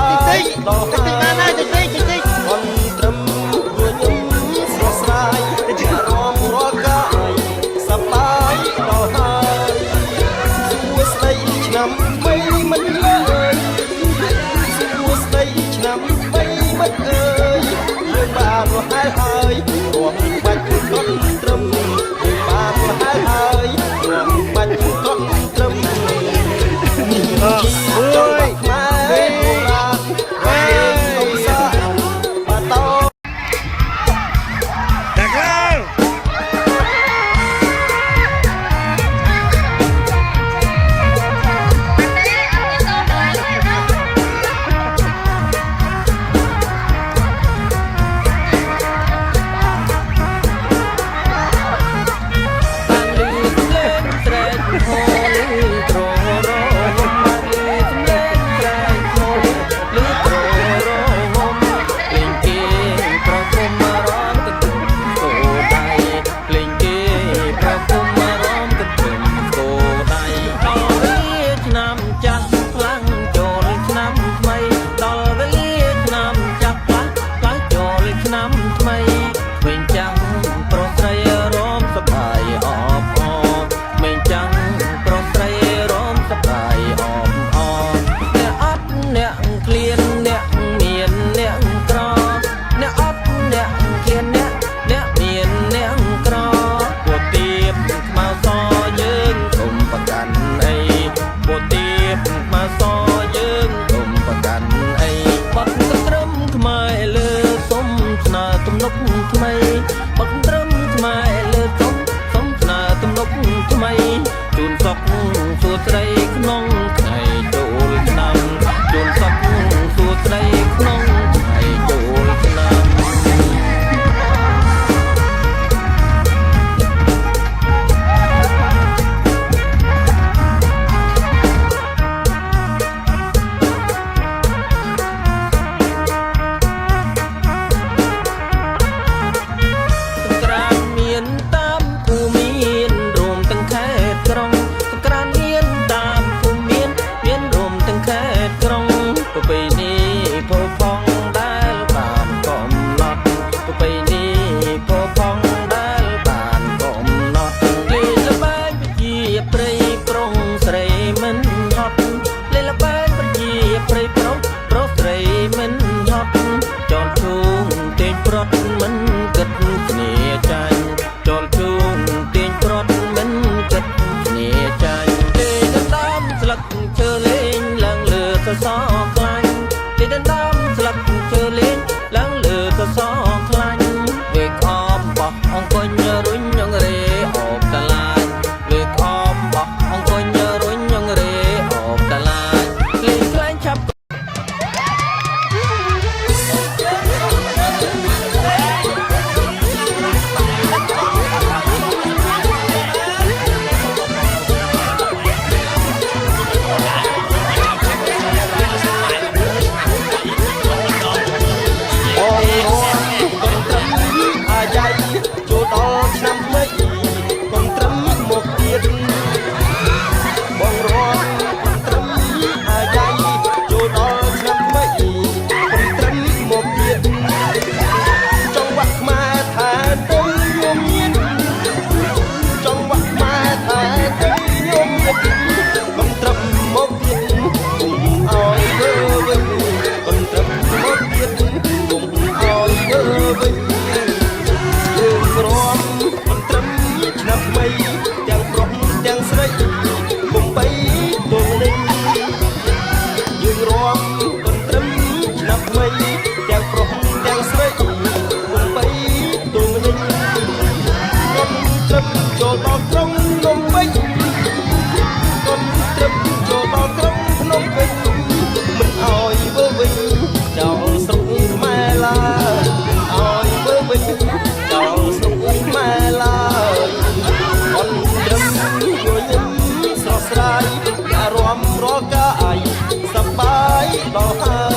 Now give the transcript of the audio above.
ដល់ហើយคนត្រឹមរួញស្រស់ស្រាយអារម្មណ៍រកកាយសប្បាយដល់ហើយសួស្ដីឆ្នាំថ្មីមិត្តអើយសួស្ដីឆ្នាំថ្មីមិត្តអើយយើងបានរហែលហើយរួមបាច់កត់ត្រឹមយើងបានរហែលហើយរួមបាច់កត់ត្រឹមអូយខ្មែរអូឡានអូសាបាតោតាក្លាវថ្មីបកត្រឹមខ្មែរលើសុំស្នើទំនុកថ្មីជូនសុខសួស្ដីក្នុងថ្ងៃចូលឆ្នាំជូនសុខសួស្ដីក្នុងថ្ងៃចូលឆ្នាំសខ្លាញ់ទីដណ្ដើមស្លឹកជើលេងឡើងលើសសខ្លាញ់វាក្អមបោះអង្គុញរុញញងរេអបតឡាញវាក្អមបោះអង្គុញរុញញងរេអបតឡាញលេងខ្លែងឆាប់ចូលដល់ឆ្នាំថ្មីកុំត្រឹមមកទៀតបងរត់ត្រឹមអាយ៉ៃចូលដល់ឆ្នាំថ្មីកុំត្រឹមមកទៀតចង់វាក់ខ្មែរថាទៅយំចង់វាក់ខ្មែរថាទៅយំកុំត្រឹមមកទៀតកុំឲ្យធ្វើវិញកុំត្រឹមមកទៀតកុំឲ្យធ្វើវិញរួមមិនត្រឹមឆ្នាំថ្មីទាំងប្រុសទាំងស្រីគុំបីទងនេះយើងរួមមិនត្រឹមឆ្នាំថ្មីទាំងប្រុសទាំងស្រីគុំបីទងនេះគុំត្រឹមចូលដល់ក្រុងភ្នំពេញគុំត្រឹមចូលដល់ក្រុងភ្នំពេញមិនអោយវើវិញចោលស្រុកខ្មែរឡើយអោយវើវិញចោលស្រុកខ្មែរឡើយអនត្រឹមយល់ញឹមស្រស់ស្រាយអារម្មណ៍រកាយសប្បាយដល់ហើយ